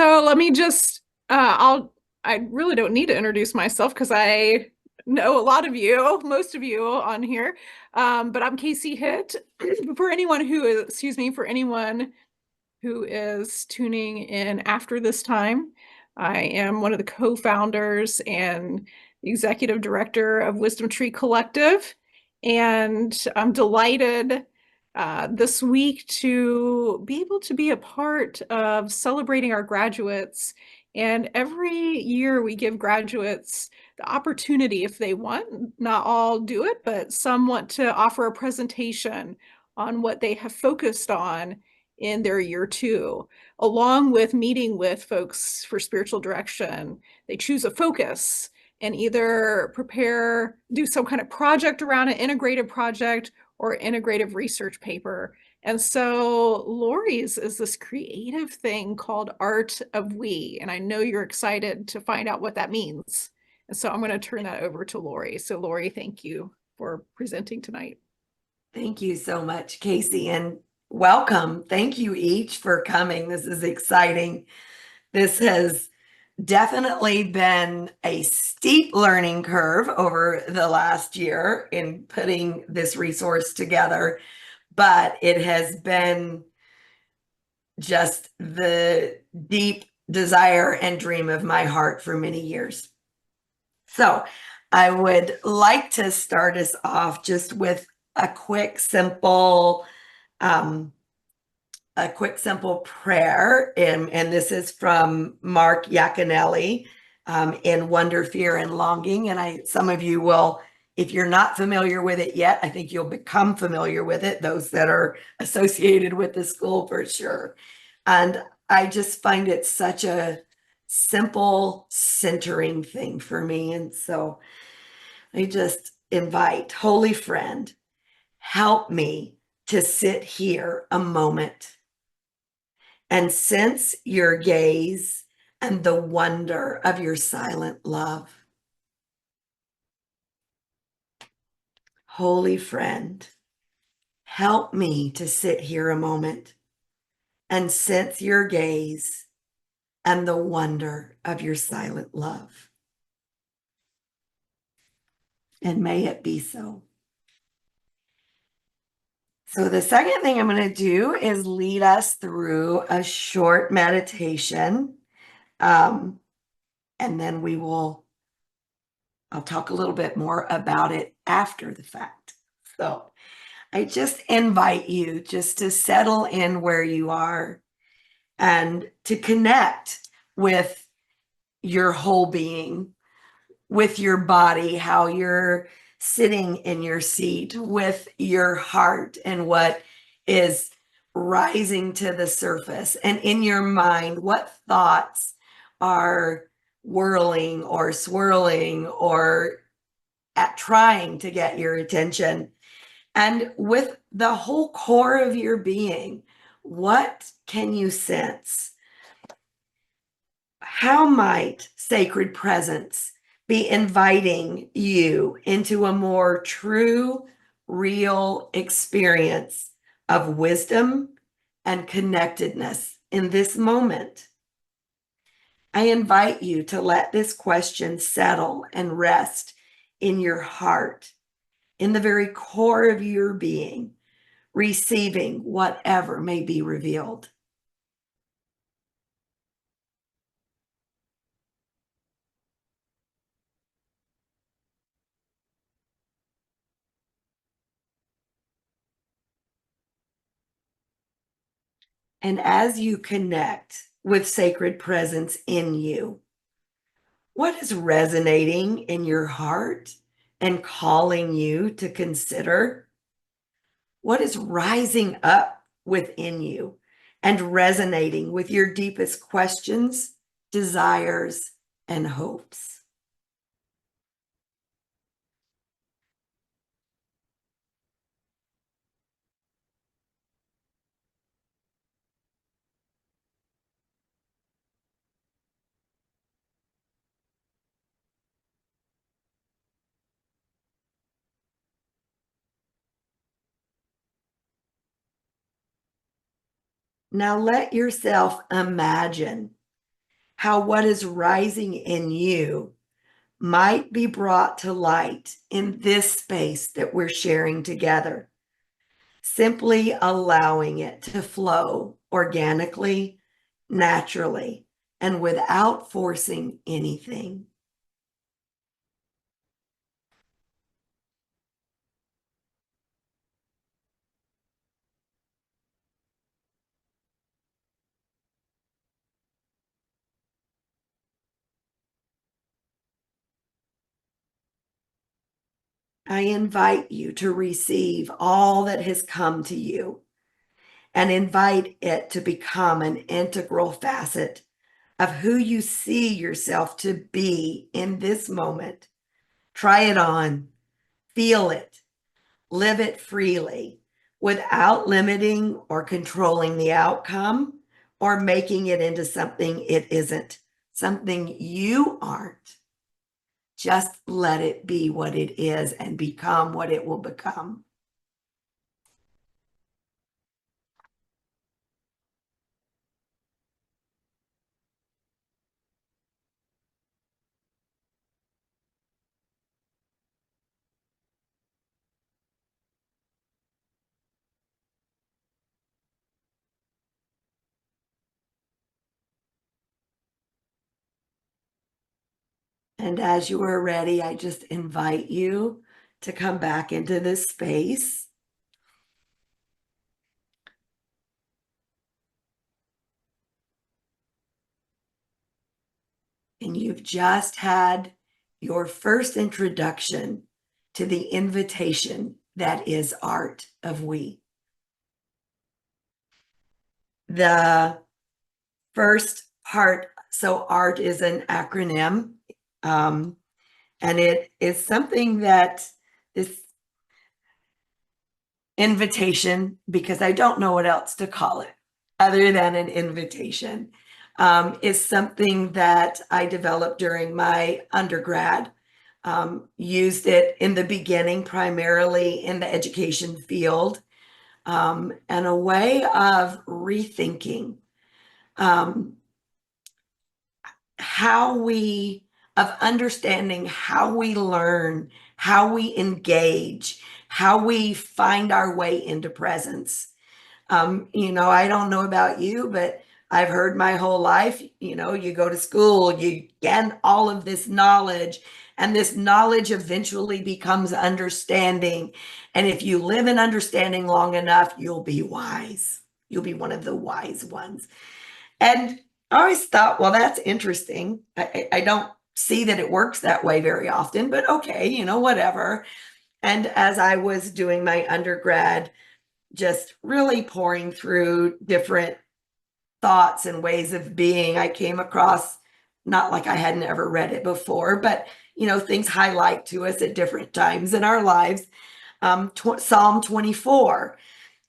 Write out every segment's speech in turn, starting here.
So let me just I really don't need to introduce myself because I know a lot of you, most of you on here. But I'm Casey Hitt. For anyone who is, excuse me, for anyone who is tuning in after this time, I am one of the co-founders and executive director of Wisdom Tree Collective. And I'm delighted this week to be able to be a part of celebrating our graduates. And every year we give graduates the opportunity, if they want, not all do it, but some want to offer a presentation on what they have focused on in their year two, along with meeting with folks for spiritual direction. They choose a focus and either do some kind of project around an integrated project or integrative research paper. And so Lori's is this creative thing called ARTE of WE. And I know you're excited to find out what that means. And so I'm going to turn that over to Lori. So Lori, thank you for presenting tonight. Thank you so much, Casey, and welcome. Thank you each for coming. This is exciting. This has definitely been a steep learning curve over the last year in putting this resource together, but it has been just the deep desire and dream of my heart for many years. So I would like to start us off just with a quick, simple prayer, and this is from Mark Yaconelli in Wonder, Fear, and Longing. And some of you will, if you're not familiar with it yet, I think you'll become familiar with it, those that are associated with the school for sure. And I just find it such a simple, centering thing for me. And so I just invite, Holy Friend, help me to sit here a moment and sense your gaze and the wonder of your silent love. Holy Friend, help me to sit here a moment and sense your gaze and the wonder of your silent love. And may it be so. So the second thing I'm going to do is lead us through a short meditation. And then I'll talk a little bit more about it after the fact. So I just invite you just to settle in where you are and to connect with your whole being, with your body, how you're sitting in your seat, with your heart and what is rising to the surface, and in your mind, what thoughts are whirling or swirling or trying to get your attention. And with the whole core of your being, what can you sense? How might sacred presence be inviting you into a more true, real experience of wisdom and connectedness in this moment? I invite you to let this question settle and rest in your heart, in the very core of your being, receiving whatever may be revealed. And as you connect with sacred presence in you, what is resonating in your heart and calling you to consider? What is rising up within you and resonating with your deepest questions, desires, and hopes? Now let yourself imagine how what is rising in you might be brought to light in this space that we're sharing together. Simply allowing it to flow organically, naturally, and without forcing anything. I invite you to receive all that has come to you and invite it to become an integral facet of who you see yourself to be in this moment. Try it on, feel it, live it freely without limiting or controlling the outcome or making it into something it isn't, something you aren't. Just let it be what it is and become what it will become. And as you are ready, I just invite you to come back into this space. And you've just had your first introduction to the invitation that is Art of We. The first part, so ARTE is an acronym, and it is something that this invitation, because I don't know what else to call it other than an invitation, is something that I developed during my undergrad. Used it in the beginning primarily in the education field, and a way of rethinking um, of understanding how we learn, how we engage, how we find our way into presence. I don't know about you, but I've heard my whole life, you go to school, you get all of this knowledge, and this knowledge eventually becomes understanding. And if you live in understanding long enough, you'll be wise. You'll be one of the wise ones. And I always thought, well, that's interesting. I don't see that it works that way very often, but okay, whatever. And as I was doing my undergrad, just really pouring through different thoughts and ways of being, I came across, not like I hadn't ever read it before, but things highlight to us at different times in our lives. Psalm 24.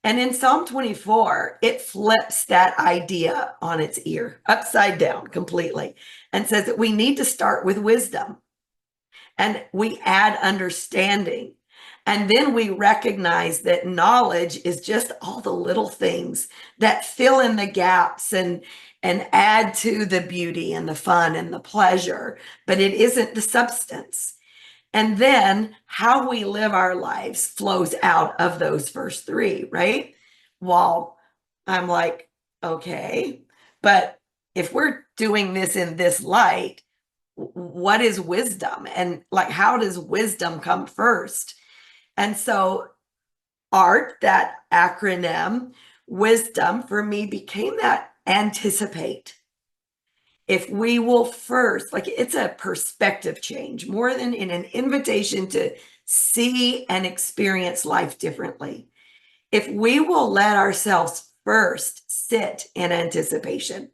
And in Psalm 24, it flips that idea on its ear, upside down completely, and says that we need to start with wisdom. And we add understanding. And then we recognize that knowledge is just all the little things that fill in the gaps and add to the beauty and the fun and the pleasure, but it isn't the substance. And then how we live our lives flows out of those first three, right? Well, I'm like, okay, but if we're doing this in this light, what is wisdom? And like, how does wisdom come first? And so ART, that acronym, wisdom for me became that anticipate. If we will first, like, it's a perspective change more than in an invitation to see and experience life differently. If we will let ourselves first sit in anticipation,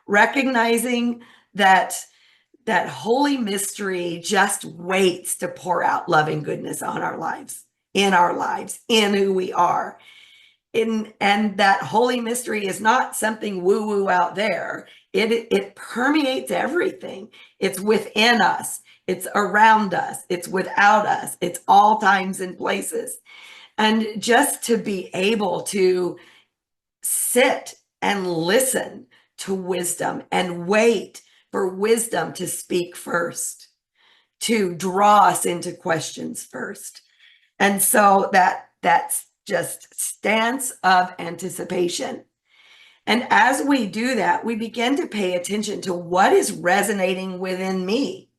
recognizing that holy mystery just waits to pour out loving goodness on our lives, in who we are. And that holy mystery is not something woo-woo out there. It permeates everything. It's within us. It's around us. It's without us. It's all times and places. And just to be able to sit and listen to wisdom and wait for wisdom to speak first, to draw us into questions first. And so that's just stance of anticipation. And as we do that, we begin to pay attention to what is resonating within me.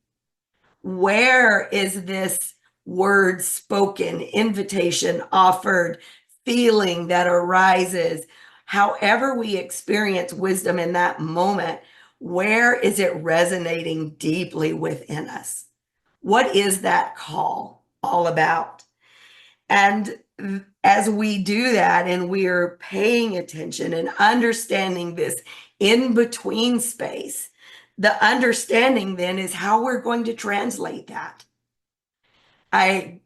Where is this word spoken, invitation offered, feeling that arises? However we experience wisdom in that moment, where is it resonating deeply within us? What is that call all about? And as we do that and we're paying attention and understanding this in between space, the understanding then is how we're going to translate that. I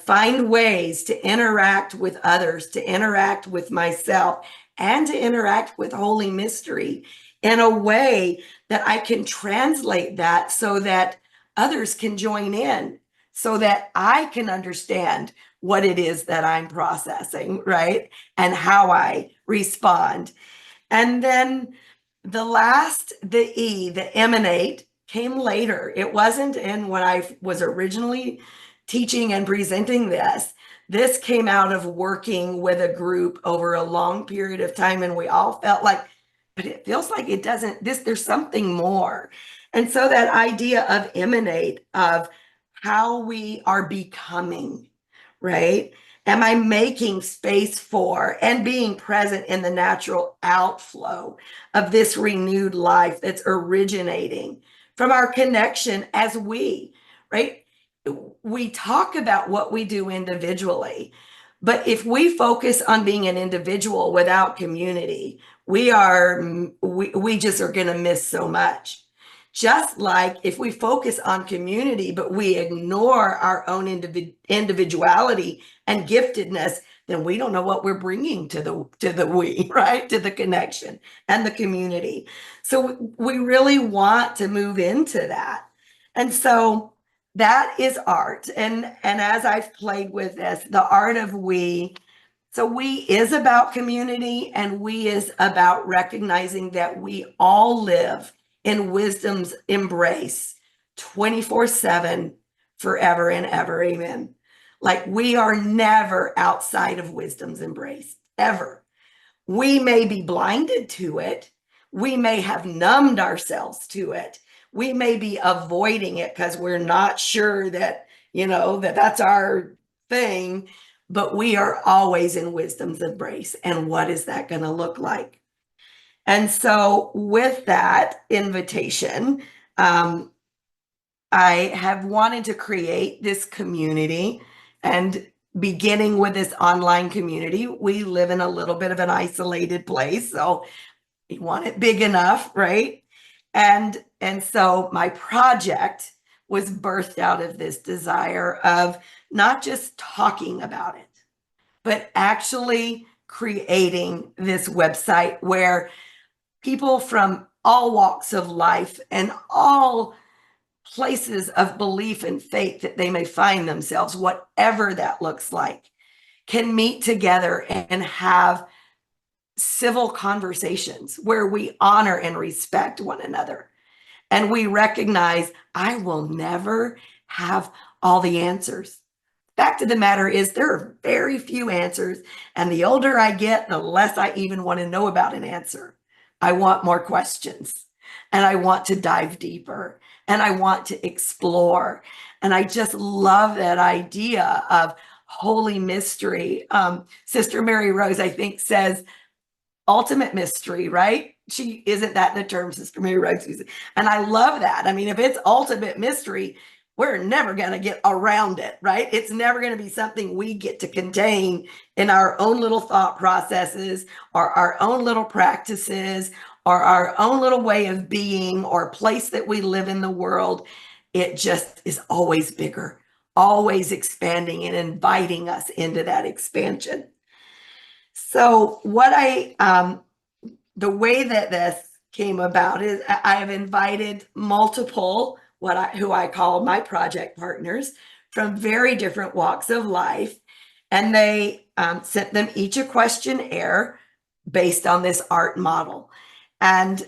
find ways to interact with others, to interact with myself, and to interact with Holy Mystery in a way that I can translate that so that others can join in, so that I can understand what it is that I'm processing, right? And how I respond. And then the E, the emanate, came later. It wasn't in when I was originally teaching and presenting this. This came out of working with a group over a long period of time, and we all felt like, but it feels like it doesn't, there's something more. And so that idea of emanate, of how we are becoming, right? Am I making space for and being present in the natural outflow of this renewed life that's originating from our connection as we, right? We talk about what we do individually, but if we focus on being an individual without community, we just are going to miss so much. Just like if we focus on community, but we ignore our own individuality and giftedness, then we don't know what we're bringing to the we, right? To the connection and the community. So we really want to move into that. And so that is art. And as I've played with this, the art of we. So we is about community, and we is about recognizing that we all live in wisdom's embrace 24/7, forever and ever. Amen. Like we are never outside of wisdom's embrace, ever. We may be blinded to it. We may have numbed ourselves to it. We may be avoiding it because we're not sure that, that that's our thing, but we are always in wisdom's embrace. And what is that going to look like? And so with that invitation, I have wanted to create this community, and beginning with this online community, we live in a little bit of an isolated place. So we want it big enough, right? And so my project was birthed out of this desire of not just talking about it, but actually creating this website where people from all walks of life and all places of belief and faith that they may find themselves, whatever that looks like, can meet together and have civil conversations where we honor and respect one another. And we recognize I will never have all the answers. Fact of the matter is, there are very few answers. And the older I get, the less I even want to know about an answer. I want more questions, and I want to dive deeper, and I want to explore. And I just love that idea of holy mystery. Sister Mary Rose, I think, says ultimate mystery, right? She isn't that the term Sister Mary Rose uses. And I love that. I mean, if it's ultimate mystery, we're never going to get around it, right? It's never going to be something we get to contain in our own little thought processes or our own little practices or our own little way of being or place that we live in the world. It just is always bigger, always expanding and inviting us into that expansion. So the way that this came about is I have invited multiple who I call my project partners from very different walks of life, and they sent them each a questionnaire based on this art model. And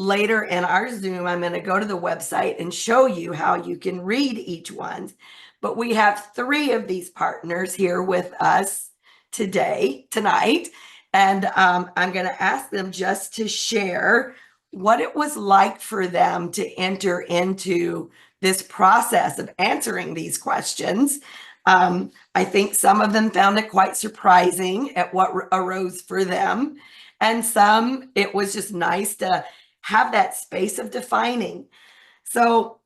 later in our Zoom, I'm going to go to the website and show you how you can read each one. But we have 3 of these partners here with us tonight. And I'm going to ask them just to share what it was like for them to enter into this process of answering these questions. I think some of them found it quite surprising at what arose for them. And some, it was just nice to have that space of defining. So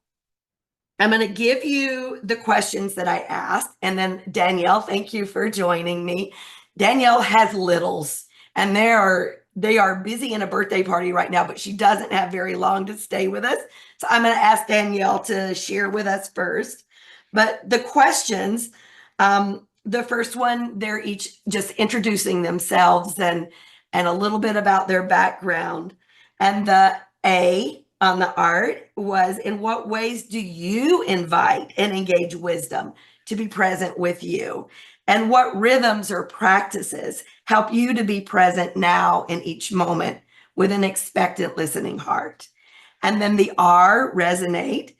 I'm going to give you the questions that I asked. And then Danielle, thank you for joining me. Danielle has littles, and they are busy in a birthday party right now, but she doesn't have very long to stay with us. So I'm going to ask Danielle to share with us first. But the questions, the first one, they're each just introducing themselves and a little bit about their background. And the A on the art was, in what ways do you invite and engage wisdom to be present with you? And what rhythms or practices help you to be present now in each moment with an expectant listening heart? And then the R, resonate.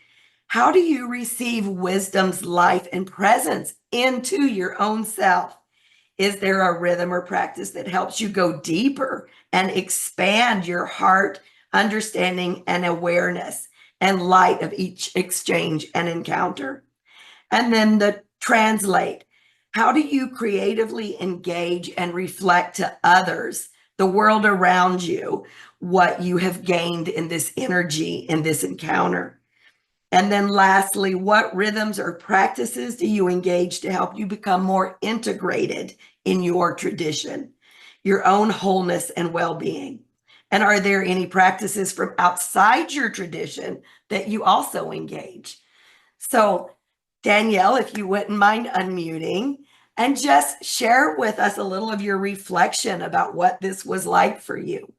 How do you receive wisdom's life and presence into your own self? Is there a rhythm or practice that helps you go deeper and expand your heart, understanding, and awareness and light of each exchange and encounter? And then the translate. How do you creatively engage and reflect to others, the world around you, what you have gained in this energy, in this encounter? And then lastly, what rhythms or practices do you engage to help you become more integrated in your tradition, your own wholeness and well-being? And are there any practices from outside your tradition that you also engage? So Danielle, if you wouldn't mind unmuting and just share with us a little of your reflection about what this was like for you.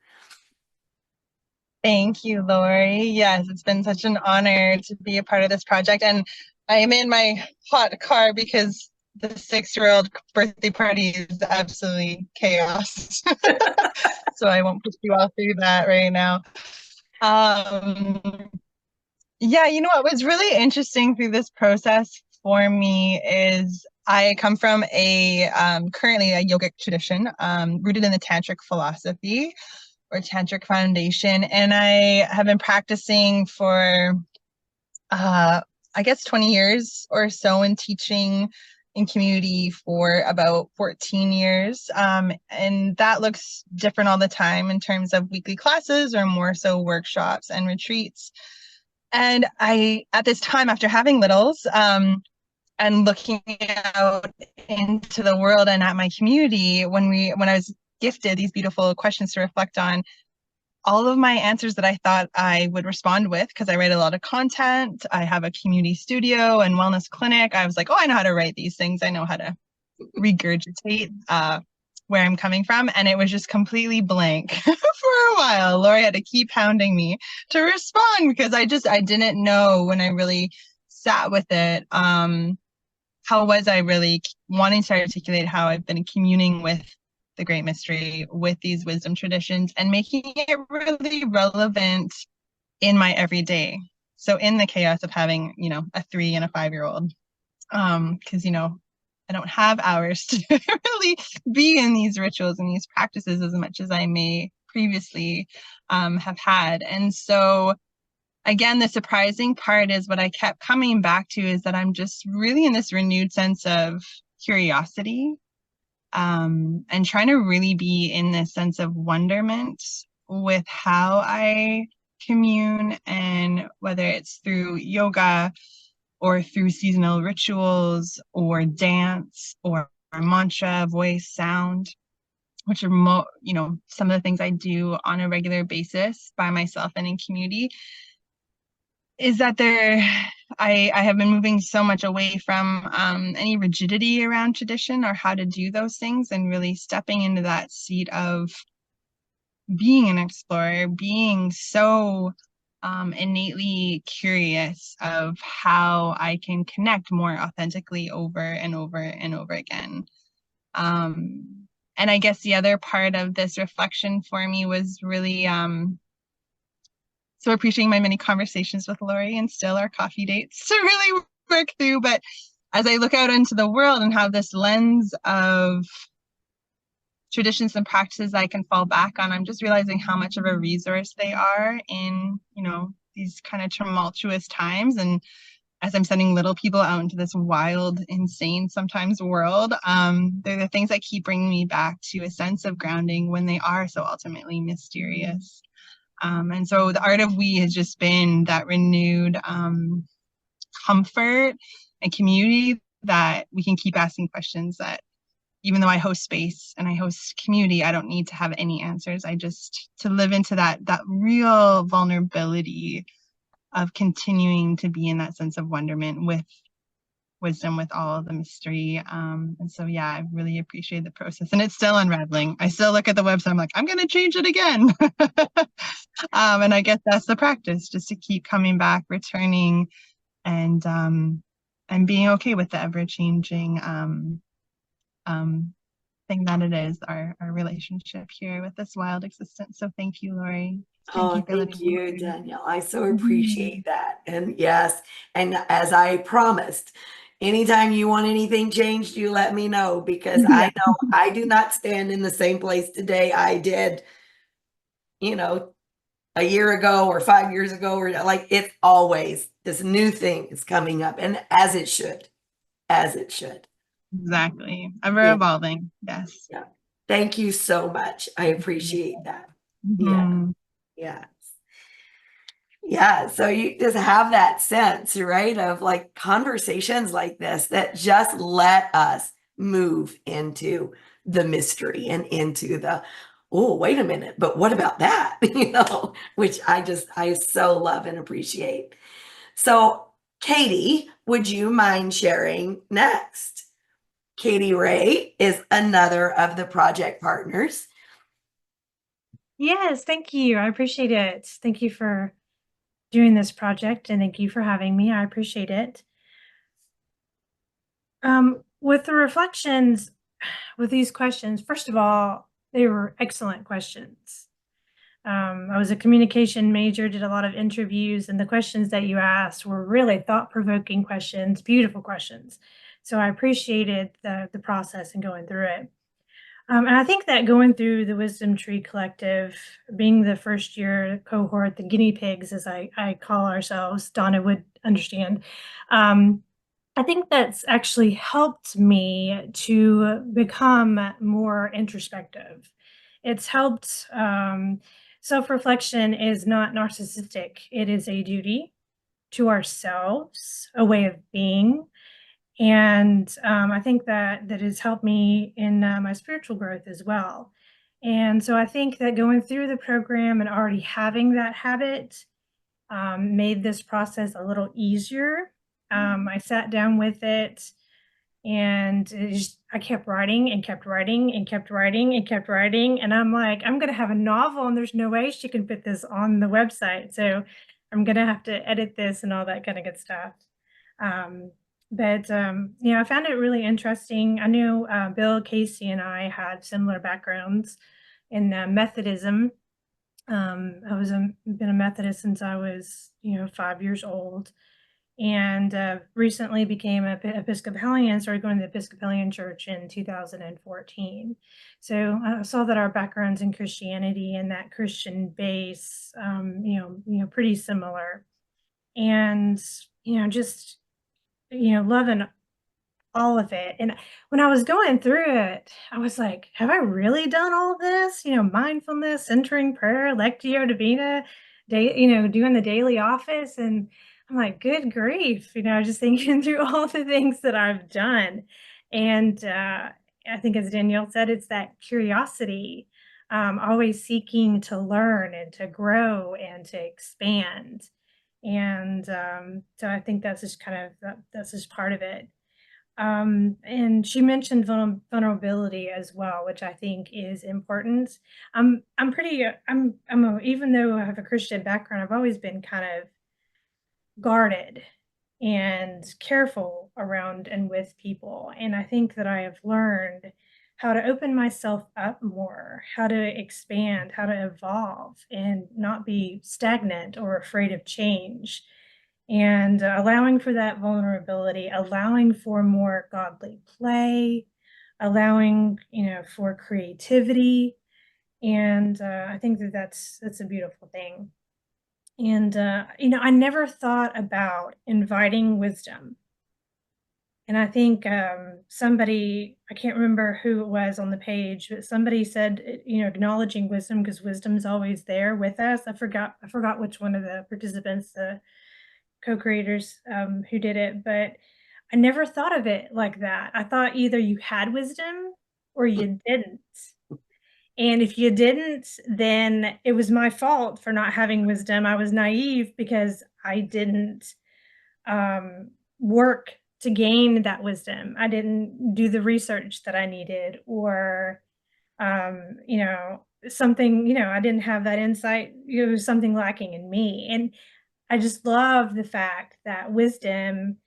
Thank you, Lori. Yes, it's been such an honor to be a part of this project. And I am in my hot car because the 6-year-old birthday party is absolutely chaos. So I won't push you all through that right now. Yeah, you know what was really interesting through this process for me is I come from a currently a yogic tradition rooted in the tantric philosophy or tantric foundation, and I have been practicing for I guess 20 years or so, and teaching in community for about 14 years. And that looks different all the time in terms of weekly classes or more so workshops and retreats. And I, at this time, after having littles, and looking out into the world and at my community, when I was gifted these beautiful questions to reflect on, all of my answers that I thought I would respond with, because I write a lot of content, I have a community studio and wellness clinic. I was like, oh, I know how to write these things. I know how to regurgitate where I'm coming from. And it was just completely blank for a while. Lori had to keep hounding me to respond because I didn't know when I really sat with it. How was I really wanting to articulate how I've been communing with the Great Mystery, with these wisdom traditions, and making it really relevant in my everyday. So in the chaos of having, a 3 and a 5-year-old, because, I don't have hours to really be in these rituals and these practices as much as I may previously have had. And so again, the surprising part is what I kept coming back to is that I'm just really in this renewed sense of curiosity, and trying to really be in this sense of wonderment with how I commune, and whether it's through yoga or through seasonal rituals or dance or mantra, voice, sound, which are some of the things I do on a regular basis by myself and in community, is that I have been moving so much away from any rigidity around tradition or how to do those things, and really stepping into that seat of being an explorer, being so innately curious of how I can connect more authentically over and over and over again. And I guess the other part of this reflection for me was really so appreciating my many conversations with Lori and still our coffee dates to really work through. But as I look out into the world and have this lens of traditions and practices I can fall back on, I'm just realizing how much of a resource they are in, these kind of tumultuous times. And as I'm sending little people out into this wild, insane, sometimes world, they're the things that keep bringing me back to a sense of grounding when they are so ultimately mysterious. And so the Art of We has just been that renewed comfort and community that we can keep asking questions that even though I host space and I host community, I don't need to have any answers. I just to live into that real vulnerability of continuing to be in that sense of wonderment with wisdom, with all of the mystery. And so, yeah, I really appreciate the process, and it's still unraveling. I still look at the website. I'm like, I'm going to change it again. And I guess that's the practice, just to keep coming back, returning, and being okay with the ever changing thing that it is, our relationship here with this wild existence. So thank you, Lori. Thank you for Thank letting me you, share. Danielle. I so Mhm. appreciate that. And yes, and as I promised, anytime you want anything changed, you let me know, because I Yeah, know I do not stand in the same place today I did, you know, a year ago or 5 years ago, or like it's always this new thing is coming up, and as it should. exactly. Ever Yeah. evolving. Yes. Yeah. Thank you so much. I appreciate that. Yeah. Mhm. Yeah. Yeah, so you just have that sense, right, of like conversations like this that just let us move into the mystery and into the, oh, wait a minute, but what about that? Which I so love and appreciate. So, Katie, would you mind sharing next? Katie Ray is another of the project partners. Yes, thank you. I appreciate it. Thank you for doing this project and thank you for having me. I appreciate it. With the reflections, with these questions, first of all, they were excellent questions. I was a communication major, did a lot of interviews, and the questions that you asked were really thought-provoking questions, beautiful questions. So I appreciated the process and going through it. And I think that going through the Wisdom Tree Collective, being the first year cohort, the guinea pigs, as I call ourselves, Donna would understand. Um, I think that's actually helped me to become more introspective. It's helped. Self-reflection is not narcissistic. It is a duty to ourselves, a way of being. And I think that has helped me in my spiritual growth as well. And so I think that going through the program and already having that habit made this process a little easier. I sat down with it and I kept writing and kept writing and kept writing and kept writing. And I'm like, I'm going to have a novel and there's no way she can put this on the website. So I'm going to have to edit this and all that kind of good stuff. I found it really interesting. I knew Bill, Casey, and I had similar backgrounds in Methodism. Been a Methodist since I was, 5 years old, and recently became an Episcopalian. Started going to the Episcopalian Church in 2014. So I saw that our backgrounds in Christianity and that Christian base, pretty similar, and just loving all of it. And when I was going through it, I was like, have I really done all of this? Mindfulness, centering prayer, Lectio Divina, doing the daily office. And I'm like, good grief, just thinking through all the things that I've done. And I think, as Danielle said, it's that curiosity, always seeking to learn and to grow and to expand. And so I think that's just that's just part of it. And she mentioned vulnerability as well, which I think is important. I'm pretty, even though I have a Christian background, I've always been kind of guarded and careful around and with people. And I think that I have learned how to open myself up more, how to expand, how to evolve and not be stagnant or afraid of change. And allowing for that vulnerability, allowing for more godly play, allowing, for creativity. And I think that that's a beautiful thing. And I never thought about inviting wisdom. And I think somebody, I can't remember who it was on the page, but somebody said, acknowledging wisdom because wisdom's always there with us. I forgot which one of the participants, the co-creators who did it, but I never thought of it like that. I thought either you had wisdom or you didn't. And if you didn't, then it was my fault for not having wisdom. I was naive because I didn't work to gain that wisdom. I didn't do the research that I needed, or, something, I didn't have that insight. It was something lacking in me. And I just love the fact that wisdom,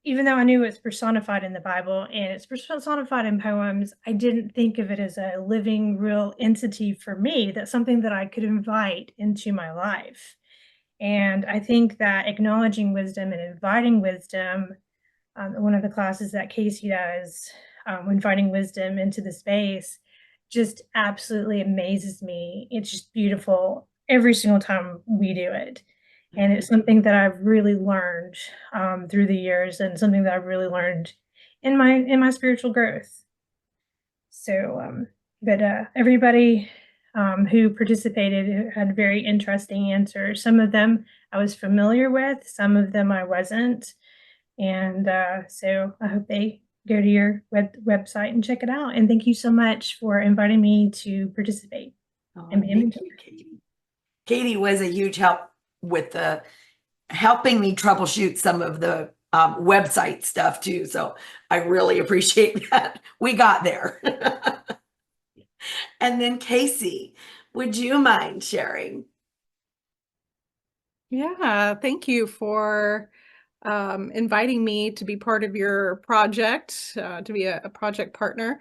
even though I knew it's personified in the Bible and it's personified in poems, I didn't think of it as a living, real entity for me. That's something that I could invite into my life. And I think that acknowledging wisdom and inviting wisdom, one of the classes that Casey does, inviting wisdom into the space, just absolutely amazes me. It's just beautiful every single time we do it. And it's something that I've really learned through the years, and something that I've really learned in my spiritual growth. So, but everybody who participated had very interesting answers. Some of them I was familiar with, some of them I wasn't. And so I hope they go to your website and check it out. And thank you so much for inviting me to participate. Oh, and be a thank mentor. you, Katie. Katie was a huge help with the helping me troubleshoot some of the website stuff too. So I really appreciate that. We got there. And then Casey, would you mind sharing? Yeah, thank you for inviting me to be part of your project, to be a project partner.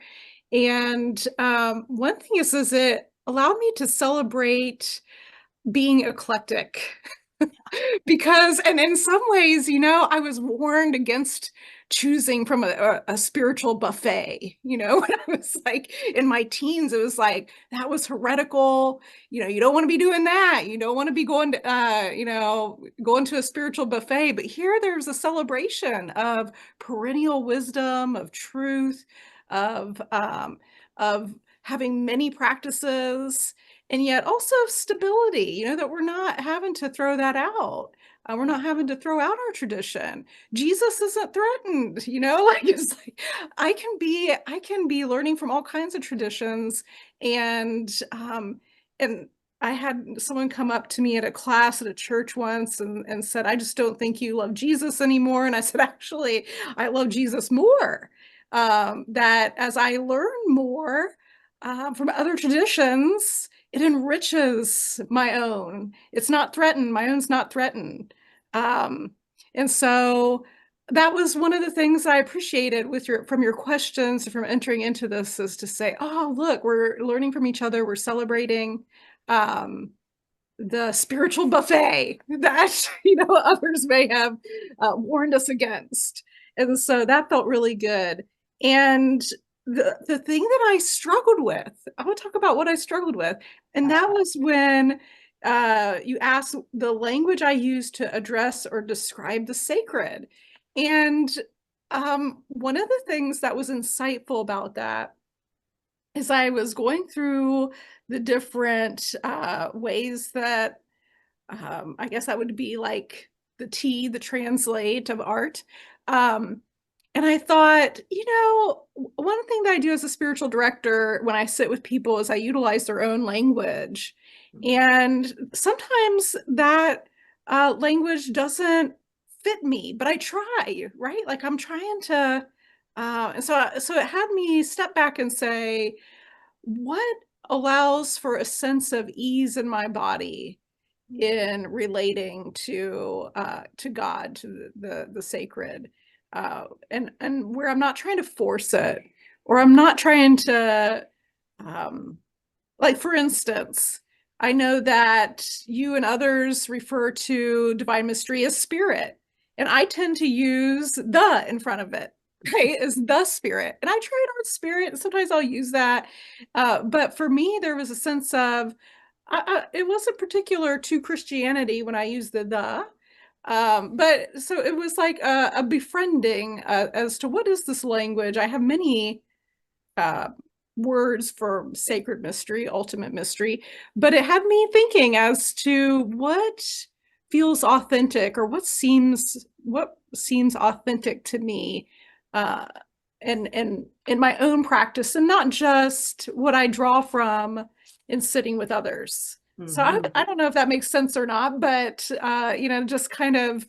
And one thing is it allowed me to celebrate being eclectic. Because, and in some ways, I was warned against choosing from a spiritual buffet, when I was like in my teens. It was like, that was heretical. You don't want to be doing that. You don't want to be going to, going to a spiritual buffet. But here there's a celebration of perennial wisdom, of truth, of having many practices, and yet also stability, that we're not having to throw that out. We're not having to throw out our tradition. Jesus isn't threatened, like it's like I can be learning from all kinds of traditions. And I had someone come up to me at a class at a church once and said, I just don't think you love Jesus anymore. And I said, actually, I love Jesus more. That as I learn more from other traditions, it enriches my own. It's not threatened. My own's not threatened. And so that was one of the things I appreciated from your questions, from entering into this, is to say, oh, look, we're learning from each other. We're celebrating the spiritual buffet that, others may have warned us against. And so that felt really good. And the thing that I struggled with, I want to talk about what I struggled with. And that was when you asked the language I used to address or describe the sacred. And one of the things that was insightful about that is I was going through the different ways that I guess that would be like the translate of art. And I thought, one thing that I do as a spiritual director when I sit with people is I utilize their own language. And sometimes that language doesn't fit me, but I try, right? Like I'm trying to, and so it had me step back and say, what allows for a sense of ease in my body in relating to God, to the sacred, and where I'm not trying to force it, or I'm not trying to, like, for instance, I know that you and others refer to divine mystery as spirit, and I tend to use the in front of it, right? As the spirit. And I try it on spirit, and sometimes I'll use that. But for me, there was a sense of, it wasn't particular to Christianity when I used the. But so it was like a befriending as to what is this language. I have many uh, words for sacred mystery, ultimate mystery, but it had me thinking as to what feels authentic, or what seems authentic to me, uh, and in my own practice, and not just what I draw from in sitting with others. So I don't know if that makes sense or not, but just kind of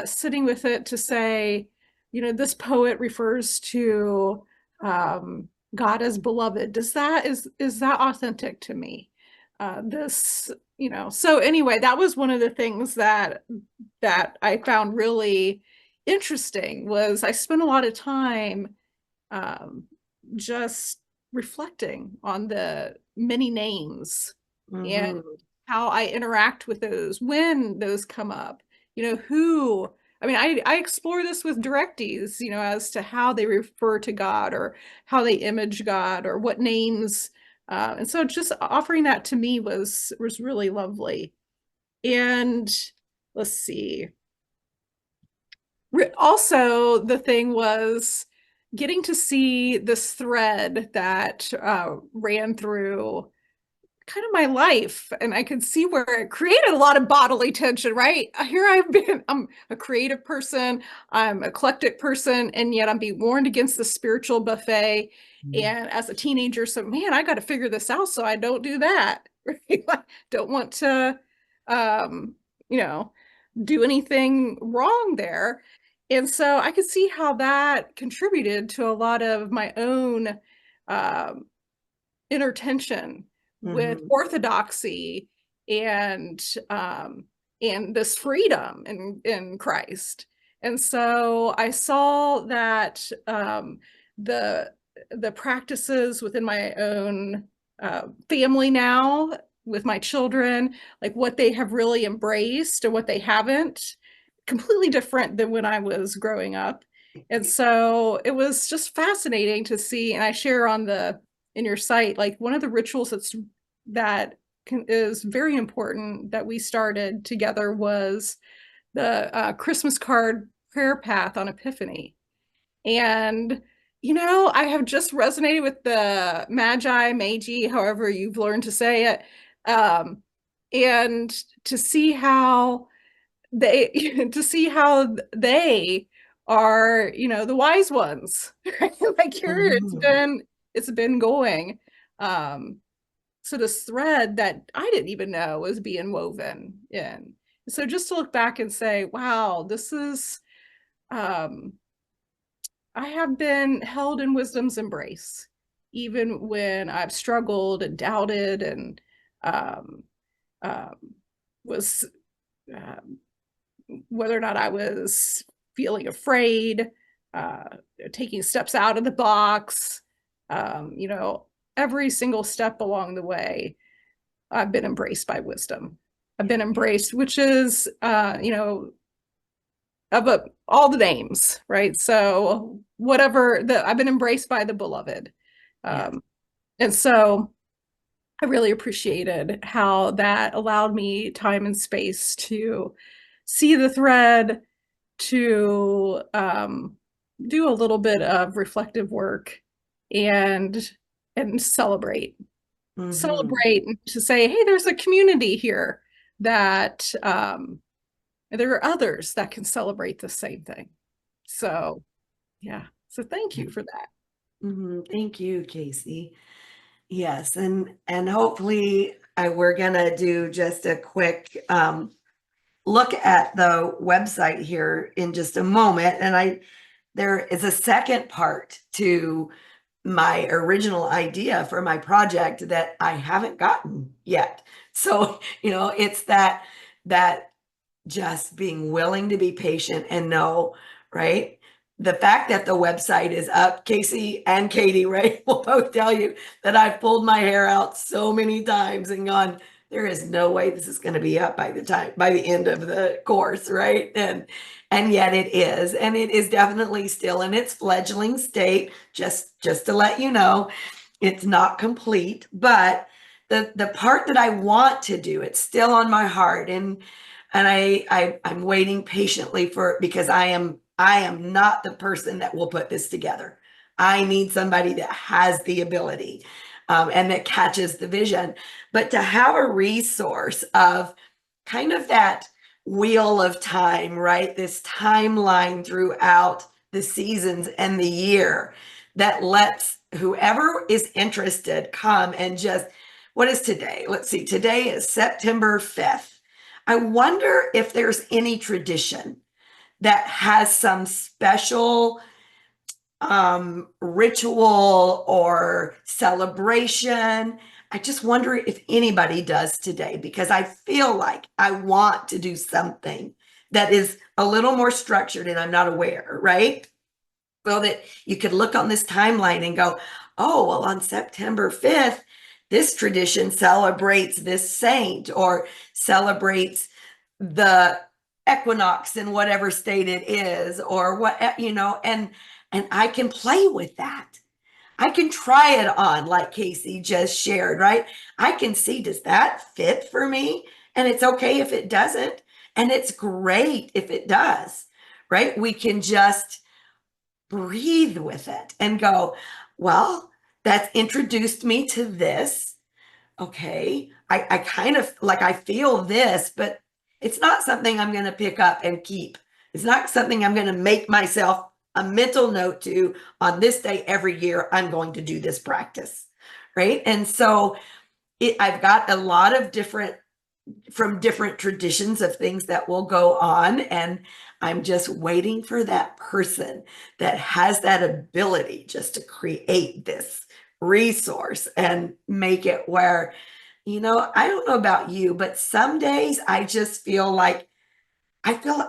sitting with it to say, this poet refers to God as beloved. Is that authentic to me? This, so anyway, that was one of the things that I found really interesting. Was I spent a lot of time um, just reflecting on the many names and how I interact with those when those come up. Who, I mean, I explore this with directees, as to how they refer to God, or how they image God, or what names. And so just offering that to me was really lovely. And let's see. Also, the thing was getting to see this thread that ran through kind of my life, and I could see where it created a lot of bodily tension, right? Here I've been, I'm a creative person, I'm an eclectic person, and yet I'm being warned against the spiritual buffet. And as a teenager, so man, I got to figure this out so I don't do that. Right? Like, don't want to um, you know, do anything wrong there. And so I could see how that contributed to a lot of my own um, inner tension with orthodoxy and um, and this freedom in Christ. And so I saw that the the practices within my own family now, with my children, like what they have really embraced and what they haven't, completely different than when I was growing up. And so it was just fascinating to see. And I share on the in your site, like one of the rituals is very important that we started together was the Christmas card prayer path on Epiphany. And I have just resonated with the magi, however you've learned to say it, and to see how they to see how they are, the wise ones. Like here it's been going. Um, so this thread that I didn't even know was being woven in. So just to look back and say, wow, this is I have been held in wisdom's embrace, even when I've struggled and doubted and um, um, was um, whether or not I was feeling afraid, uh, taking steps out of the box, every single step along the way, I've been embraced by wisdom. I've been embraced, which is, all the names, right? So I've been embraced by the beloved. And so I really appreciated how that allowed me time and space to see the thread, to do a little bit of reflective work, and celebrate. Celebrate, and to say, hey, there's a community here that there are others that can celebrate the same thing. So yeah, so thank you for that. Thank you, Casey. Yes, and hopefully we're gonna do just a quick look at the website here in just a moment. And there is a second part to my original idea for my project that I haven't gotten yet. So, it's that just being willing to be patient and know, right? the fact that the website is up, Casey and Katie, right, will both tell you that I've pulled my hair out so many times and gone, there is no way this is going to be up by the end of the course, right? And yet it is, and it is definitely still in its fledgling state. Just to let you know, it's not complete, but the part that I want to do, it's still on my heart, and I'm waiting patiently for it, because I am not the person that will put this together. I need somebody that has the ability, and that catches the vision. But to have a resource of kind of that wheel of time, right? This timeline throughout the seasons and the year that lets whoever is interested come and just, what is today? Let's see, today is September 5th. I wonder if there's any tradition that has some special ritual or celebration. I just wonder if anybody does today, because I feel like I want to do something that is a little more structured and I'm not aware, right? So that you could look on this timeline and go, oh, well, on September 5th, this tradition celebrates this saint or celebrates the equinox in whatever state it is, or what, you know, and I can play with that. I can try it on, like Casey just shared, right? I can see, does that fit for me? And it's okay if it doesn't. And it's great if it does, right? We can just breathe with it and go, well, that's introduced me to this. Okay. I kind of like, I feel this, but it's not something I'm going to pick up and keep. It's not something I'm going to make myself a mental note to on this day every year. I'm going to do this practice. Right. And so I've got a lot of different traditions of things that will go on. And I'm just waiting for that person that has that ability just to create this resource and make it where, you know, I don't know about you, but some days I just feel like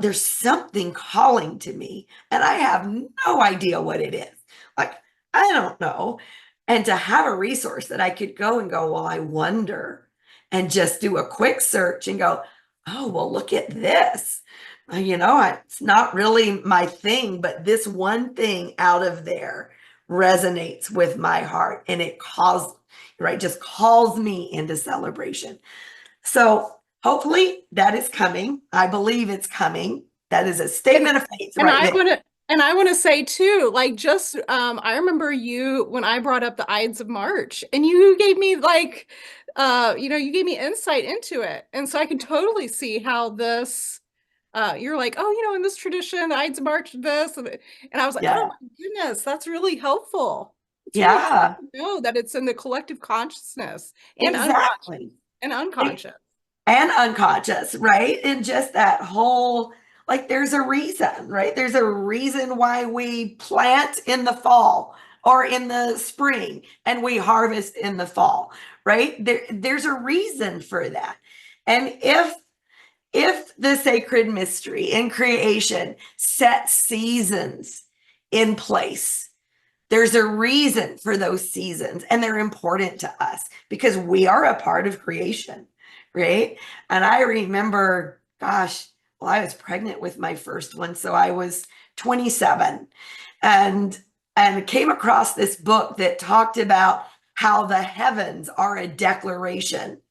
there's something calling to me and I have no idea what it is. Like, I don't know. And to have a resource that I could go and go, well, I wonder, and just do a quick search and go, oh, well, look at this. You know, it's not really my thing, but this one thing out of there resonates with my heart, and it just calls me into celebration. So hopefully that is coming. I believe it's coming. That is a statement of faith right there. And I want to say too, like, just I remember you when I brought up the Ides of March, and you gave me like you gave me insight into it. And so I can totally see how this you're like, oh, in this tradition, the Ides of March, this, and I was like, Yeah. oh my goodness, that's really helpful. It's really Yeah. helpful to know that it's in the collective consciousness and Exactly. unconscious. And unconscious, right? And just that whole, like, there's a reason, right? There's a reason why we plant in the fall or in the spring and we harvest in the fall, right? There's a reason for that. And if the sacred mystery in creation sets seasons in place, there's a reason for those seasons, and they're important to us because we are a part of creation, right? And I remember, gosh, well, I was pregnant with my first one, so I was 27, and came across this book that talked about how the heavens are a declaration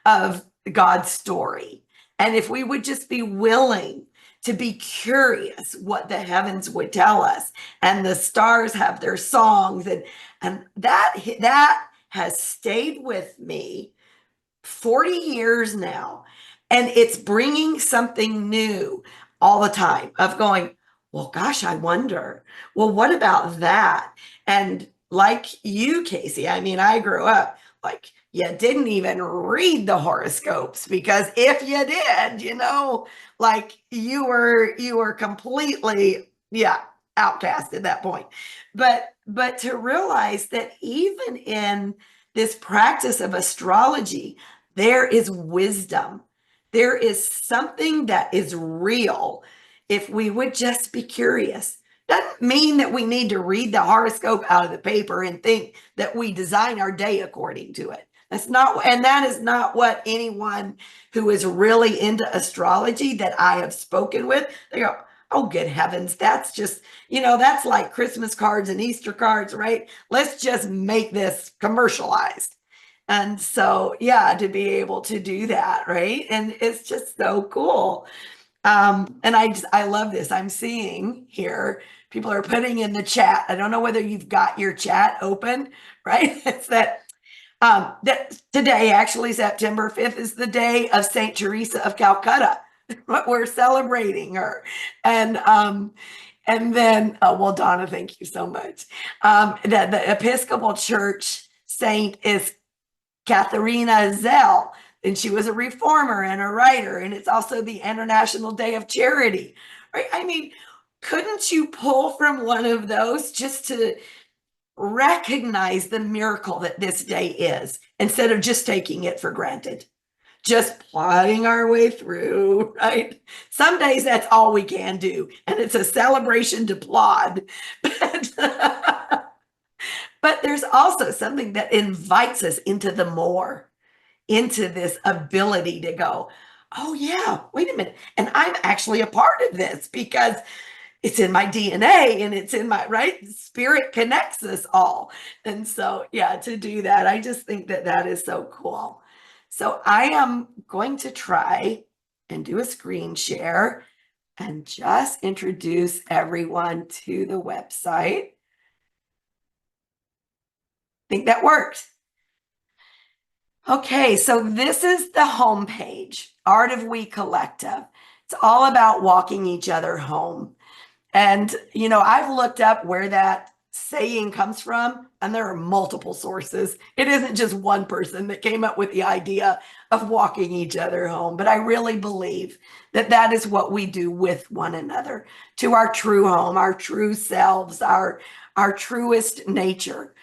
of God's story. And if we would just be willing to be curious what the heavens would tell us, and the stars have their songs, and that has stayed with me 40 years now, and it's bringing something new all the time of going, well, gosh, I wonder, well, what about that? And like you, Casey, I mean, I grew up like, you didn't even read the horoscopes, because if you did, like you were completely, outcast at that point. But to realize that even in this practice of astrology, there is wisdom. There is something that is real if we would just be curious. Doesn't mean that we need to read the horoscope out of the paper and think that we design our day according to it. That's not, and that is not what anyone who is really into astrology that I have spoken with, they go, oh, good heavens, that's just, that's like Christmas cards and Easter cards, right? Let's just make this commercialized. And so, yeah, to be able to do that, right? And it's just so cool. And I love this. I'm seeing here, people are putting in the chat. I don't know whether you've got your chat open, right? It's that today, actually, September 5th is the day of Saint Teresa of Calcutta. We're celebrating her. And then, well, Donna, thank you so much. The Episcopal Church saint is Katharina Zell, and she was a reformer and a writer, and it's also the International Day of Charity, right? I mean, couldn't you pull from one of those just to recognize the miracle that this day is, instead of just taking it for granted, just plodding our way through, right? Some days that's all we can do, and it's a celebration to plod. But there's also something that invites us into the more, into this ability to go, oh yeah, wait a minute. And I'm actually a part of this because it's in my DNA and it's in my, right? Spirit connects us all. And so, yeah, to do that, I just think that that is so cool. So I am going to try and do a screen share and just introduce everyone to the website. Think that worked. Okay, so this is the homepage, Art of We Collective. It's all about walking each other home. And, I've looked up where that saying comes from, and there are multiple sources. It isn't just one person that came up with the idea of walking each other home, but I really believe that that is what we do with one another, to our true home, our true selves, our truest nature.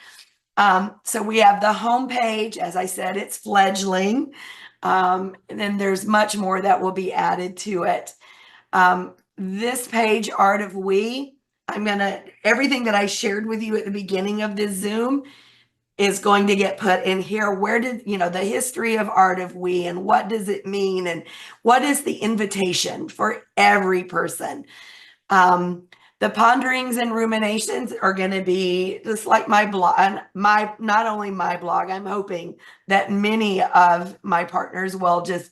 So we have the homepage. As I said, it's fledgling. And then there's much more that will be added to it. This page, Art of We, everything that I shared with you at the beginning of this Zoom is going to get put in here. Where did, the history of Art of We, and what does it mean? And what is the invitation for every person? The ponderings and ruminations are going to be just like my blog, and not only my blog, I'm hoping that many of my partners will just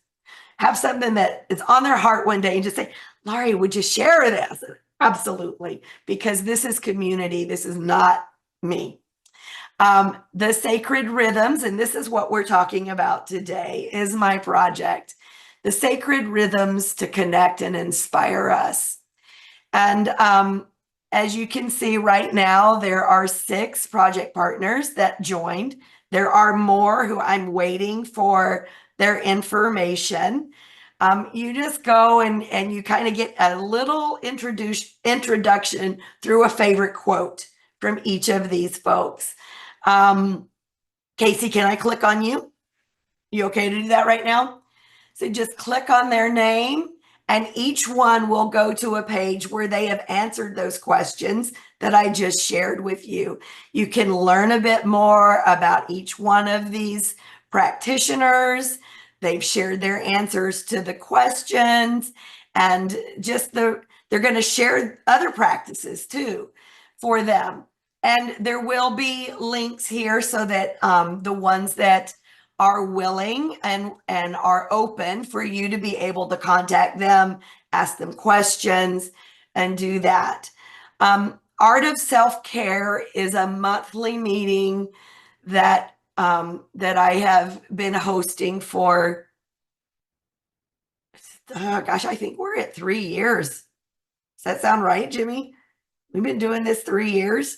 have something that is on their heart one day and just say, Laurie, would you share this? Absolutely, because this is community. This is not me. The sacred rhythms, and this is what we're talking about today, is my project. The sacred rhythms to connect and inspire us. And as you can see right now, there are 6 project partners that joined. There are more who I'm waiting for their information. You just go and you kind of get a little introduction through a favorite quote from each of these folks. Casey, can I click on you? You okay to do that right now? So just click on their name, and each one will go to a page where they have answered those questions that I just shared with you. You can learn a bit more about each one of these practitioners. They've shared their answers to the questions, and they're going to share other practices too for them. And there will be links here so that the ones that are willing and are open for you to be able to contact them, ask them questions, and do that. Art of Self-Care is a monthly meeting that I have been hosting for, gosh, I think we're at 3 years. Does that sound right, Jimmy? We've been doing this 3 years.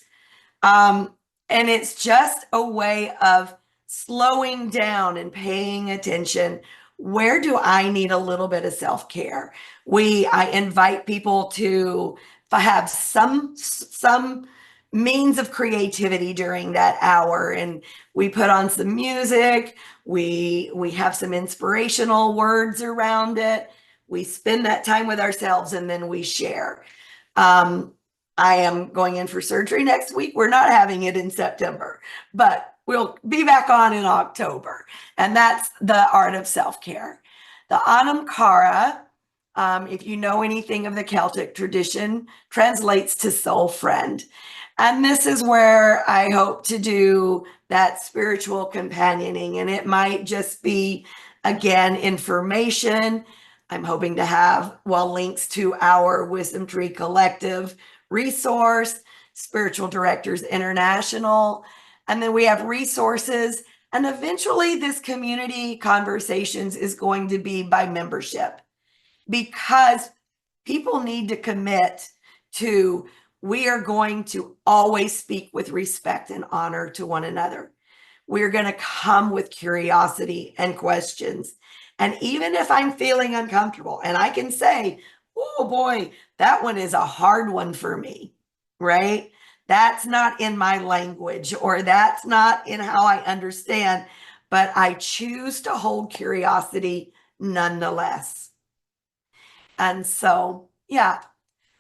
And it's just a way of slowing down and paying attention. Where do I need a little bit of self-care? I invite people to have some means of creativity during that hour, and we put on some music. We have some inspirational words around it. We spend that time with ourselves, and then we share. I am going in for surgery next week. We're not having it in September, but we'll be back on in October. And that's the art of self-care. The Anam Cara, if you know anything of the Celtic tradition, translates to soul friend. And this is where I hope to do that spiritual companioning. And it might just be, again, information. I'm hoping to have, well, links to our Wisdom Tree Collective resource, Spiritual Directors International, and then we have resources. And eventually this community conversations is going to be by membership, because people need to commit to, we are going to always speak with respect and honor to one another. We're going to come with curiosity and questions. And even if I'm feeling uncomfortable and I can say, oh boy, that one is a hard one for me, right? That's not in my language, or that's not in how I understand, but I choose to hold curiosity nonetheless. And so, yeah,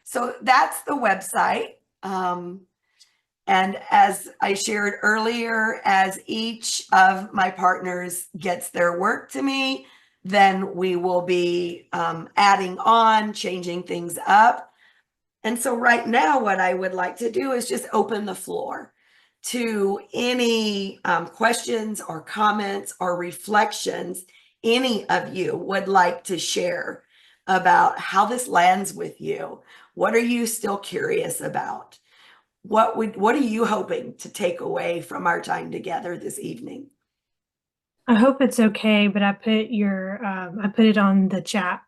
so that's the website. And as I shared earlier, as each of my partners gets their work to me, then we will be adding on, changing things up. And so right now, what I would like to do is just open the floor to any questions or comments or reflections any of you would like to share about how this lands with you. What are you still curious about? What are you hoping to take away from our time together this evening? I hope it's okay, but I put it on the chat.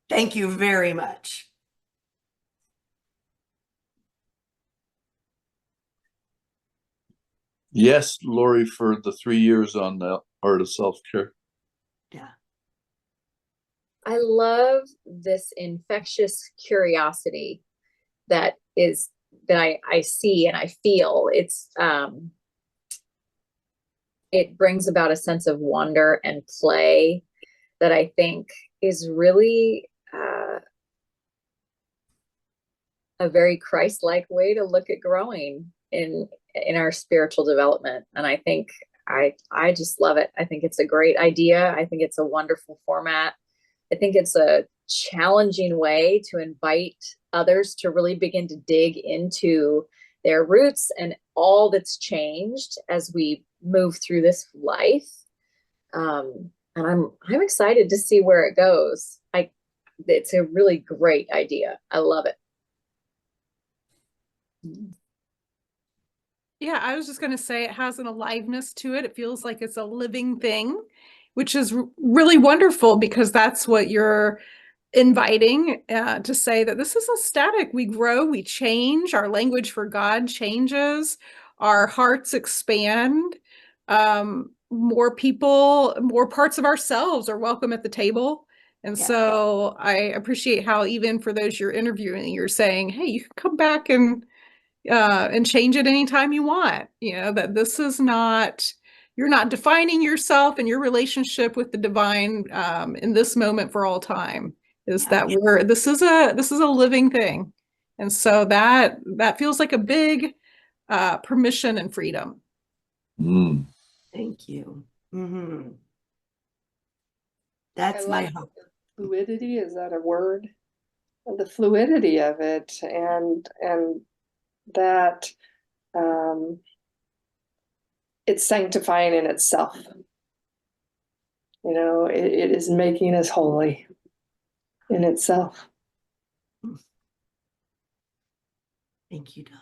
Thank you very much. Yes, Lori, for the 3 years on the art of self-care. Yeah. I love this infectious curiosity that I see and I feel. It brings about a sense of wonder and play that I think is really a very Christ-like way to look at growing in our spiritual development. And I think I just love it. I think it's a great idea. I think it's a wonderful format. I think it's a challenging way to invite others to really begin to dig into their roots and all that's changed as we move through this life. And I'm excited to see where it goes. It's a really great idea. I love it. Yeah, I was just going to say it has an aliveness to it. It feels like it's a living thing, which is really wonderful, because that's what you're inviting, to say that this isn't static. We grow, we change, our language for God changes, our hearts expand, more people, more parts of ourselves are welcome at the table. And Yeah. so I appreciate how even for those you're interviewing, you're saying, hey, you can come back and change it anytime you want. You know, that this is not, you're not defining yourself and your relationship with the divine in this moment for all time. Is Yeah. that this is a living thing. And so that feels like a big permission and freedom. Mm. Thank you. Mm-hmm. That's my hope. Fluidity, is that a word? The fluidity of it, and that it's sanctifying in itself. You know, it is making us holy in itself. Thank you, Donna.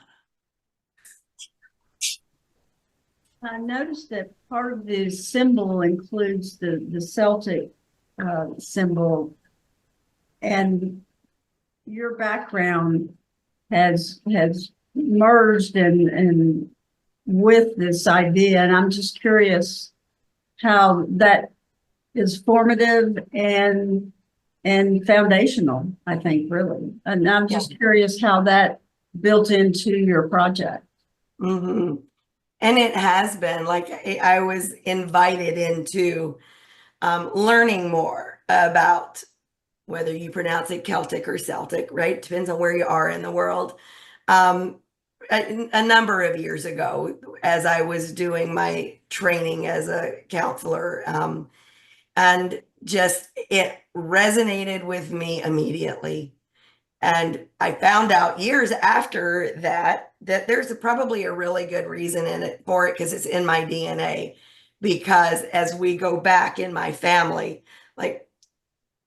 I noticed that part of the symbol includes the Celtic symbol, and your background has merged and with this idea, and I'm just curious how that is formative and foundational, I think, really. And I'm just curious how that built into your project. Mm-hmm. And it has been, like, I was invited into learning more about whether you pronounce it Celtic or Celtic, right? Depends on where you are in the world. a number of years ago as I was doing my training as a counselor. And just it resonated with me immediately. And I found out years after that there's probably a really good reason in it for it because it's in my DNA. Because as we go back in my family, like,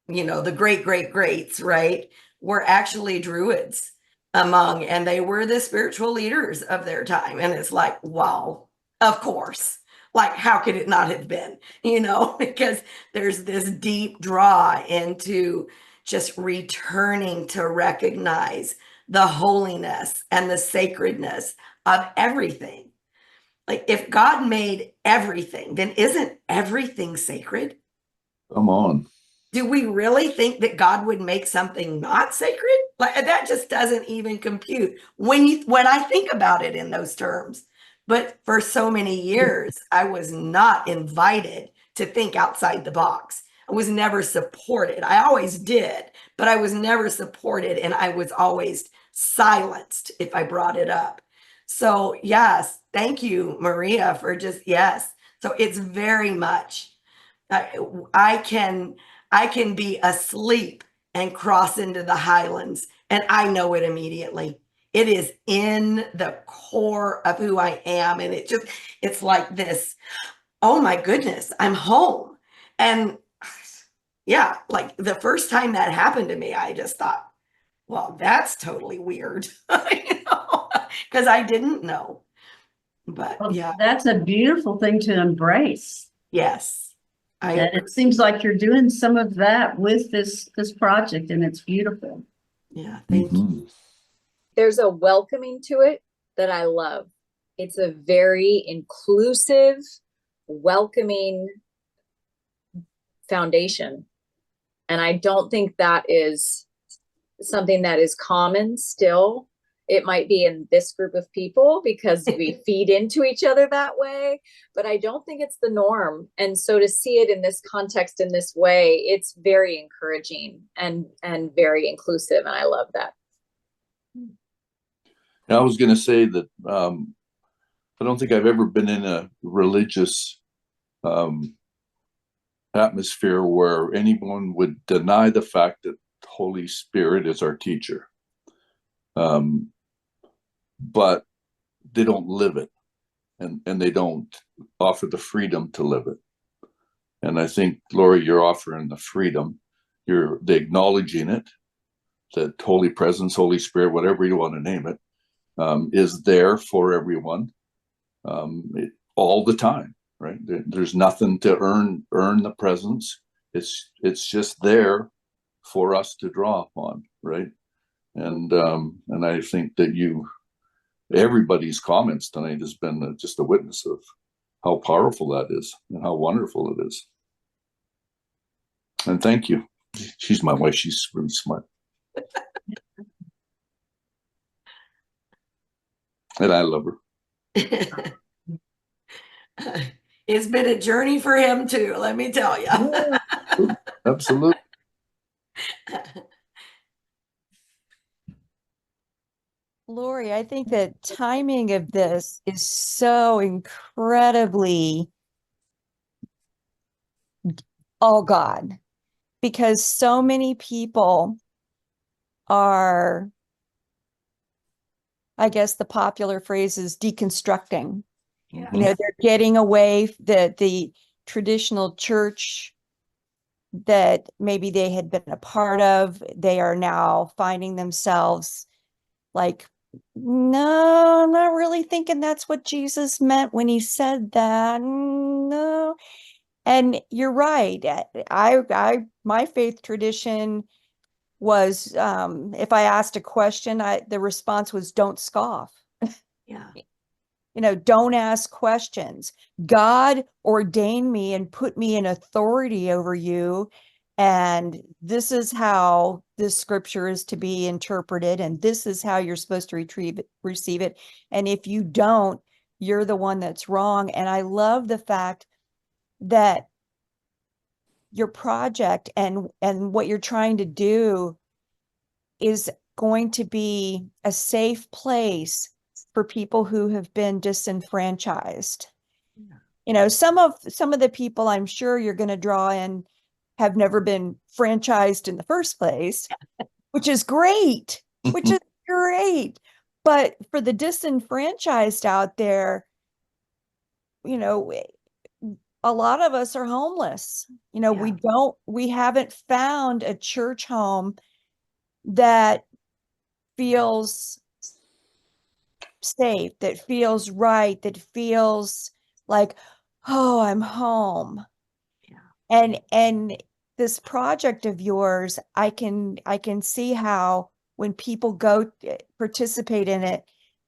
you know, the greats, right, were actually Druids and they were the spiritual leaders of their time. And it's like, wow, of course. Like, how could it not have been, you know, because there's this deep draw into just returning to recognize the holiness and the sacredness of everything. Like, if God made everything, then isn't everything sacred? Come on. Do we really think that God would make something not sacred? Like, that just doesn't even compute when I think about it in those terms. But for so many years, I was not invited to think outside the box. I was never supported. I always did, but I was never supported, and I was always silenced if I brought it up. So yes, thank you, Maria, for just yes. So it's very much I can be asleep and cross into the highlands, and I know it immediately. It is in the core of who I am, and it's like this, oh my goodness, I'm home. And yeah, like the first time that happened to me, I just thought, well, that's totally weird, you know, because I didn't know. But Well, yeah, that's a beautiful thing to embrace. yes, I And it seems like you're doing some of that with this project, and it's beautiful. yeah, thank you. There's a welcoming to it that I love. It's a very inclusive, welcoming foundation. And I don't think that is something that is common still. It might be in this group of people because we feed into each other that way, but I don't think it's the norm. And so to see it in this context, in this way, it's very encouraging and very inclusive. And I love that. And I was going to say that I don't think I've ever been in a religious atmosphere where anyone would deny the fact that the Holy Spirit is our teacher. But they don't live it, and they don't offer the freedom to live it. And I think, Lori, you're offering the freedom. You're acknowledging it, that Holy Presence, Holy Spirit, whatever you want to name it, is there for everyone all the time, right? There's nothing to earn the presence. It's just there for us to draw upon, right? And I think that everybody's comments tonight has been just a witness of how powerful that is and how wonderful it is. And thank you. She's my wife. She's really smart. And I love her. It's been a journey for him too, let me tell you. Yeah, absolutely. Lori, I think the timing of this is so incredibly all God, because so many people are, I guess the popular phrase is deconstructing. Yeah. You know, they're getting away the traditional church that maybe they had been a part of. They are now finding themselves like, no, I'm not really thinking that's what Jesus meant when he said that. No. And you're right. My faith tradition was, if I asked a question, the response was, don't scoff. Yeah. You know, don't ask questions. God ordained me and put me in authority over you. And this is how this scripture is to be interpreted. And this is how you're supposed to receive it. And if you don't, you're the one that's wrong. And I love the fact that your project and what you're trying to do is going to be a safe place for people who have been disenfranchised. You know, some of the people I'm sure you're going to draw in have never been franchised in the first place, which is great, which is great. But for the disenfranchised out there, you know, a lot of us are homeless. You know, we haven't found a church home that feels safe, that feels right, that feels like, oh, I'm home. And this project of yours, I can see how when people go participate in it,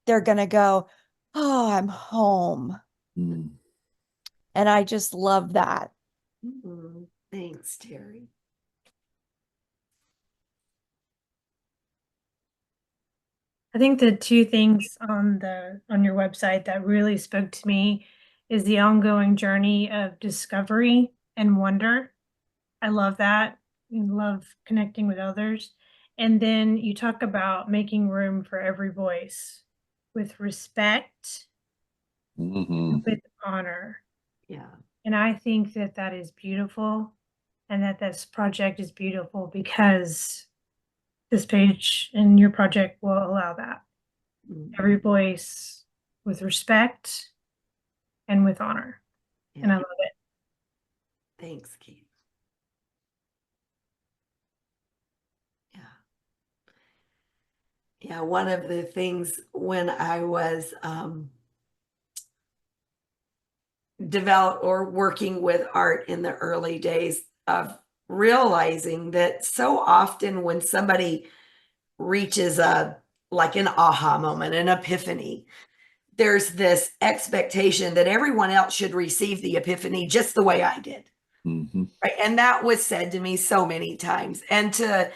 they're gonna go, oh, I'm home. Mm. And I just love that. Thanks, Terry. I think the two things on your website that really spoke to me is the ongoing journey of discovery and wonder. I love that. I love connecting with others. And then you talk about making room for every voice with respect, with honor. Yeah. And I think that that is beautiful, and that this project is beautiful because this page and your project will allow that. Every voice with respect and with honor. Yeah. And I love it. Thanks, Keith. Yeah. Yeah, one of the things when I was develop or working with art in the early days of realizing that so often when somebody reaches like an aha moment, an epiphany, there's this expectation that everyone else should receive the epiphany just the way I did. Right. And that was said to me so many times. And to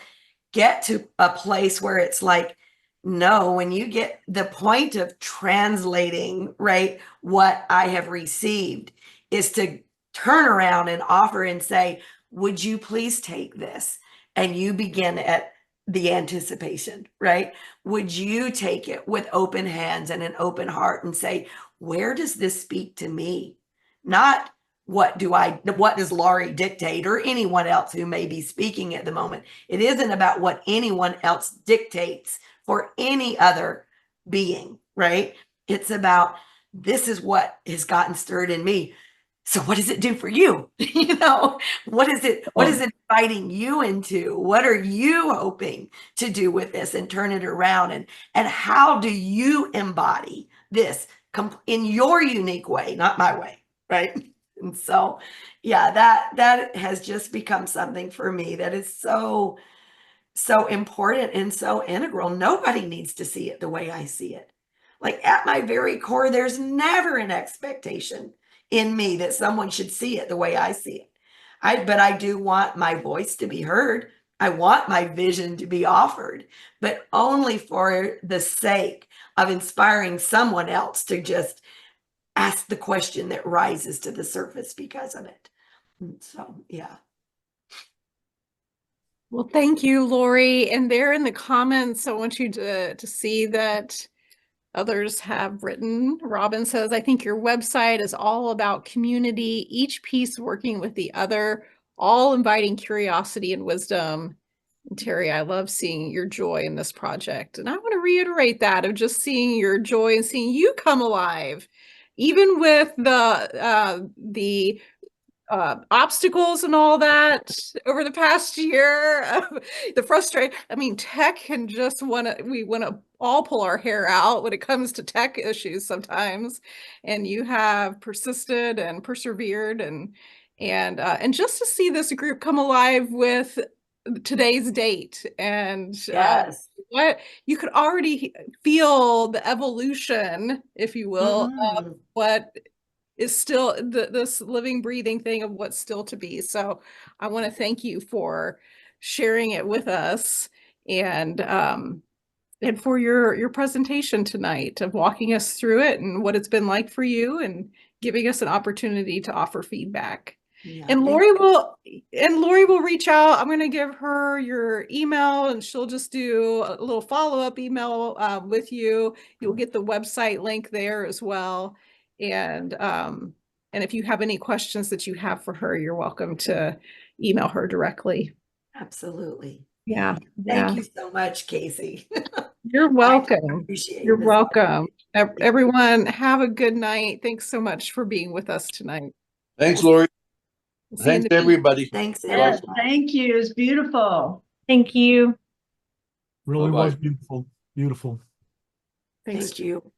get to a place where it's like, no, when you get the point of translating, right, what I have received is to turn around and offer and say, would you please take this? And you begin at the anticipation, right? Would you take it with open hands and an open heart and say, where does this speak to me? Not what does Laurie dictate, or anyone else who may be speaking at the moment. It isn't about what anyone else dictates for any other being, right? It's about, this is what has gotten stirred in me. So what does it do for you? You know, what is it inviting you into? What are you hoping to do with this and turn it around? And how do you embody this in your unique way, not my way, right? And so, yeah, that has just become something for me that is so important and so integral. Nobody needs to see it the way I see it. Like, at my very core, there's never an expectation in me that someone should see it the way I see it. But I do want my voice to be heard. I want my vision to be offered, but only for the sake of inspiring someone else to just ask the question that rises to the surface because of it. And so, yeah. Well, thank you, Lori. And there in the comments, I want you to see that others have written. Robin says, I think your website is all about community, each piece working with the other, all inviting curiosity and wisdom. And Terry, I love seeing your joy in this project. And I want to reiterate that of just seeing your joy and seeing you come alive, even with the obstacles and all that over the past year. The frustration. I mean, tech can just we want to all pull our hair out when it comes to tech issues sometimes. And you have persisted and persevered, and just to see this group come alive with today's date, and Yes. what you could already feel the evolution, if you will, of what is still this living, breathing thing of what's still to be. So I want to thank you for sharing it with us, and for your presentation tonight, of walking us through it and what it's been like for you, and giving us an opportunity to offer feedback. Yeah, And thank Lori will reach out. I'm going to give her your email and she'll just do a little follow-up email with you. You'll get the website link there as well. And if you have any questions that you have for her, you're welcome to email her directly. Absolutely. Yeah. Thank you so much, Casey. You're I welcome. appreciate You're this. welcome. Everyone, have a good night. Thanks so much for being with us tonight. Thanks, Lori. We'll see you in Thanks, the future. everybody. Thanks, Yes, everyone. thank you. It's beautiful. Thank you. Really Bye-bye. was beautiful. Beautiful. Thanks. Thank you.